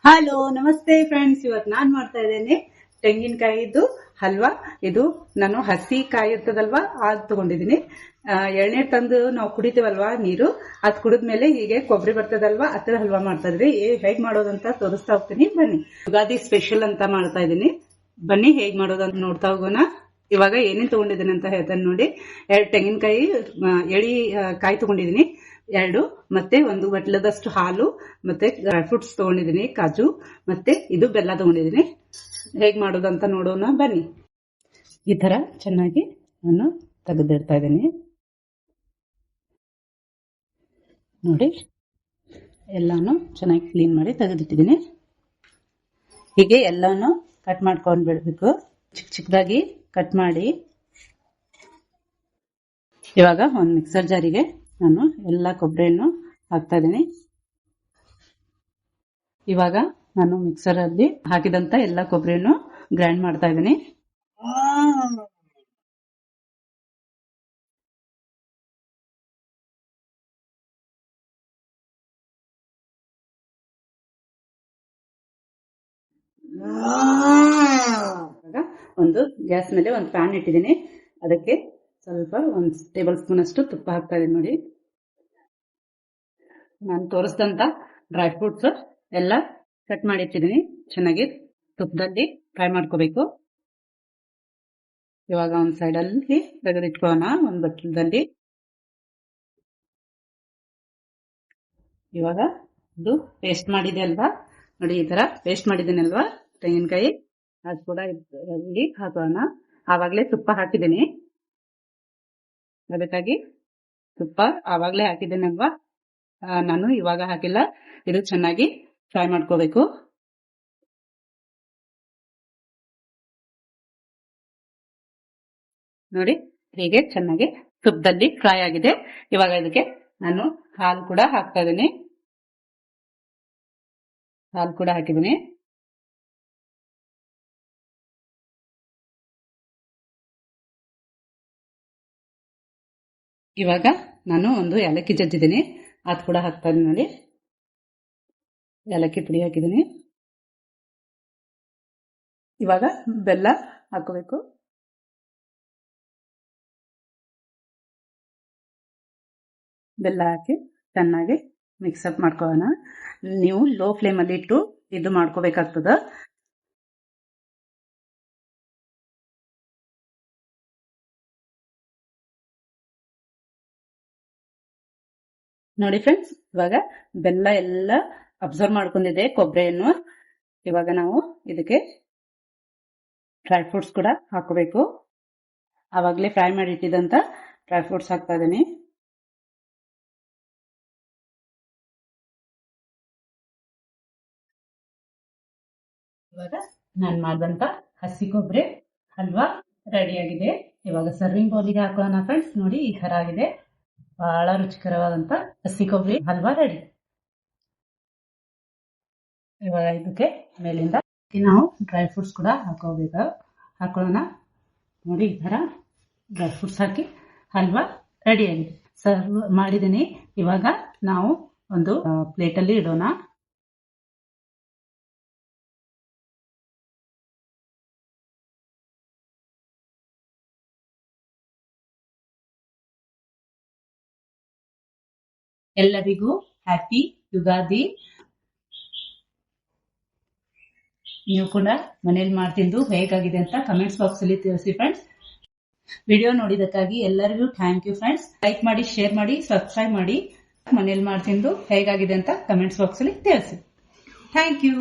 Hello ನಮಸ್ತೆ friends, ಇವತ್ತು ನಾನ್ ಮಾಡ್ತಾ ಇದ್ದೇನೆ ತೆಂಗಿನಕಾಯಿದು ಹಲ್ವಾ. ಇದು ನಾನು ಹಸಿ ಕಾಯಿ ಇರ್ತದಲ್ವಾ ಅದ್ ತಗೊಂಡಿದೀನಿ. ಎಳ್ನೀರ್ ತಂದು ನಾವು ಕುಡಿತೀವಲ್ವಾ ನೀರು, ಅದ್ ಕುಡಿದ್ಮೇಲೆ ಹೀಗೆ ಕೊಬ್ಬರಿ ಬರ್ತದಲ್ವಾ ಅದ್ರ ಹಲ್ವಾ ಮಾಡ್ತಾ ಇದ್ರಿ. ಹೇಗ್ ಮಾಡೋದಂತ ತೋರಿಸ್ತಾ ಹೋಗ್ತೀನಿ ಬನ್ನಿ. ಯುಗಾದಿ ಸ್ಪೆಷಲ್ ಅಂತ ಮಾಡ್ತಾ ಇದೀನಿ, ಬನ್ನಿ ಹೇಗ್ ಮಾಡೋದಂತ ನೋಡ್ತಾ ಹೋಗೋಣ. ಇವಾಗ ಏನೇನ್ ತಗೊಂಡಿದ್ದೀನಿ ಅಂತ ಹೇಳ್ತೇನೆ ನೋಡಿ. 2 ತೆಂಗಿನಕಾಯಿ ಎಳಿ ಕಾಯಿ ತಗೊಂಡಿದೀನಿ, 2 ಮತ್ತೆ 1 ಬಟ್ಲದಷ್ಟು ಹಾಲು, ಮತ್ತೆ ಡ್ರೈ ಫ್ರೂಟ್ಸ್ ತಗೊಂಡಿದೀನಿ, ಕಾಜು, ಮತ್ತೆ ಇದು ಬೆಲ್ಲ ತಗೊಂಡಿದೀನಿ. ಹೇಗ್ ಮಾಡೋದಂತ ನೋಡೋಣ ಬನ್ನಿ. ಈ ತರ ಚೆನ್ನಾಗಿ ನಾನು ತೆಗೆದಿಡ್ತಾ ಇದ್ದೀನಿ ನೋಡಿ. ಎಲ್ಲಾನು ಚೆನ್ನಾಗಿ ಕ್ಲೀನ್ ಮಾಡಿ ತೆಗೆದಿಟ್ಟಿದ್ದೀನಿ. ಹೀಗೆ ಎಲ್ಲಾನು ಕಟ್ ಮಾಡ್ಕೊಂಡು ಬಿಡ್ಬೇಕು, ಚಿಕ್ಕ ಚಿಕ್ಕದಾಗಿ ಕಟ್ ಮಾಡಿ. ಇವಾಗ ಒಂದು ಮಿಕ್ಸರ್ ಜಾರಿಗೆ ನಾನು ಎಲ್ಲ ಕೊಬ್ಬರಿಯನ್ನು ಹಾಕ್ತಾ ಇದ್ದೀನಿ. ಇವಾಗ ನಾನು ಮಿಕ್ಸರ್ ಅಲ್ಲಿ ಹಾಕಿದಂತ ಎಲ್ಲ ಕೊಬ್ಬರಿಯನ್ನು ಗ್ರೈಂಡ್ ಮಾಡ್ತಾ ಇದ್ದೀನಿ. ಒಂದು ಗ್ಯಾಸ್ ಮೇಲೆ ಒಂದು ಪ್ಯಾನ್ ಇಟ್ಟಿದ್ದೀನಿ, ಅದಕ್ಕೆ ಸ್ವಲ್ಪ 1 ಟೇಬಲ್ ಸ್ಪೂನ್ ಅಷ್ಟು ತುಪ್ಪ ಹಾಕ್ತಾ ಇದೀನಿ ನೋಡಿ. ನಾನು ತೋರಿಸಿದಂತ ಡ್ರೈ ಫ್ರೂಟ್ಸ್ ಎಲ್ಲ ಕಟ್ ಮಾಡಿ ಇಟ್ಟಿದ್ದೀನಿ, ಚೆನ್ನಾಗಿ ತುಪ್ಪದಲ್ಲಿ ಫ್ರೈ ಮಾಡ್ಕೋಬೇಕು. ಇವಾಗ ಒಂದು ಸೈಡ್ ಅಲ್ಲಿ ತೆಗೆದಿಟ್ಕೊಳ್ಳೋಣ ಒಂದು ಬಟ್ಲದಲ್ಲಿ. ಇವಾಗ ಇದು ಪೇಸ್ಟ್ ಮಾಡಿದೆ ಅಲ್ವಾ ನೋಡಿ, ಈ ತರ ಪೇಸ್ಟ್ ಮಾಡಿದ್ದೀನಿ ಅಲ್ವಾ ತೆಂಗಿನಕಾಯಿ, ಅದು ಕೂಡ ಇಲ್ಲಿ ಹಾಕೋಣ. ಆವಾಗಲೇ ತುಪ್ಪ ಹಾಕಿದ್ದೀನಿ, ಅದಕ್ಕಾಗಿ ತುಪ್ಪ ಆವಾಗಲೇ ಹಾಕಿದ್ದೇನೆ ಅಲ್ವಾ, ನಾನು ಇವಾಗ ಹಾಕಿಲ್ಲ. ಇದು ಚೆನ್ನಾಗಿ ಫ್ರೈ ಮಾಡ್ಕೋಬೇಕು. ನೋಡಿ ಹೀಗೆ ಚೆನ್ನಾಗಿ ತುಪ್ಪದಲ್ಲಿ ಫ್ರೈ ಆಗಿದೆ. ಇವಾಗ ಇದಕ್ಕೆ ನಾನು ಹಾಲು ಕೂಡ ಹಾಕ್ತಾ ಇದ್ದೀನಿ. ಹಾಲು ಕೂಡ ಹಾಕಿದ್ದೀನಿ. ಇವಾಗ ನಾನು ಒಂದು ಏಲಕ್ಕಿ ಜಜ್ಜಿದ್ದೀನಿ, ಅದು ಕೂಡ ಹಾಕ್ತಾ ಇದ್ದೀನಿ ನೋಡಿ. ಏಲಕ್ಕಿ ಪುಡಿ ಹಾಕಿದ್ದೀನಿ. ಇವಾಗ ಬೆಲ್ಲ ಹಾಕೋಬೇಕು. ಬೆಲ್ಲ ಹಾಕಿ ಚೆನ್ನಾಗಿ ಮಿಕ್ಸಪ್ ಮಾಡ್ಕೊಳ್ಳೋಣ. ನೀವು ಲೋ ಫ್ಲೇಮಲ್ಲಿ ಇಟ್ಟು ಇದು ಮಾಡ್ಕೋಬೇಕಾಗ್ತದ. ನೋಡಿ ಫ್ರೆಂಡ್ಸ್, ಇವಾಗ ಬೆಲ್ಲ ಎಲ್ಲ ಅಬ್ಸರ್ವ್ ಮಾಡ್ಕೊಂಡಿದೆ ಕೊಬ್ಬರಿಯನ್ನು. ಇವಾಗ ನಾವು ಇದಕ್ಕೆ ಡ್ರೈ ಫ್ರೂಟ್ಸ್ ಕೂಡ ಹಾಕೋಬೇಕು. ಆವಾಗಲೇ ಫ್ರೈ ಮಾಡಿ ಇಟ್ಟಿದಂತ ಡ್ರೈ ಫ್ರೂಟ್ಸ್ ಹಾಕ್ತಾ ಇದ್ದೀನಿ. ಇವಾಗ ನಾನು ಮಾಡಿದಂತ ಹಸಿ ಕೊಬ್ಬರಿ ಹಲ್ವಾ ರೆಡಿ ಆಗಿದೆ. ಇವಾಗ ಸರ್ವಿಂಗ್ ಬೌಲಿಗೆ ಹಾಕೋಣ ಫ್ರೆಂಡ್ಸ್. ನೋಡಿ ಈ ತರ ಆಗಿದೆ, ಬಹಳ ರುಚಿಕರವಾದಂತ ಹಸಿ ಕೊಬ್ಬರಿ ಹಲ್ವಾ ರೆಡಿ. ಇವಾಗ ಇದಕ್ಕೆ ಮೇಲಿಂದ ನಾವು ಡ್ರೈ ಫ್ರೂಟ್ಸ್ ಕೂಡ ಹಾಕೊಳ್ಳೋಣ ನೋಡಿ. ಈ ತರ ಡ್ರೈ ಫ್ರೂಟ್ಸ್ ಹಾಕಿ ಹಲ್ವಾ ರೆಡಿ ಆಗಿದೆ, ಸರ್ವ್ ಮಾಡಿದ್ದೀನಿ. ಇವಾಗ ನಾವು ಒಂದು ಪ್ಲೇಟಲ್ಲಿ ಇಡೋಣ. ಎಲ್ಲರಿಗೂ ಹ್ಯಾಪಿ ಯುಗಾದಿ. ನೀವು ಕೂಡ ಮನೇಲಿ ಮಾಡ್ತಿದ್ದು ಹೇಗಾಗಿದೆ ಅಂತ ಕಮೆಂಟ್ಸ್ ಬಾಕ್ಸ್ ಅಲ್ಲಿ ತಿಳಿಸಿ ಫ್ರೆಂಡ್ಸ್. ವಿಡಿಯೋ ನೋಡಿದಕ್ಕಾಗಿ ಎಲ್ಲರಿಗೂ ಥ್ಯಾಂಕ್ ಯು ಫ್ರೆಂಡ್ಸ್. ಲೈಕ್ ಮಾಡಿ, ಶೇರ್ ಮಾಡಿ, ಸಬ್ಸ್ಕ್ರೈಬ್ ಮಾಡಿ. ಮನೇಲಿ ಮಾಡ್ತಿದ್ದು ಹೇಗಾಗಿದೆ ಅಂತ ಕಮೆಂಟ್ಸ್ ಬಾಕ್ಸ್ ಅಲ್ಲಿ ತಿಳಿಸಿ. Thank you.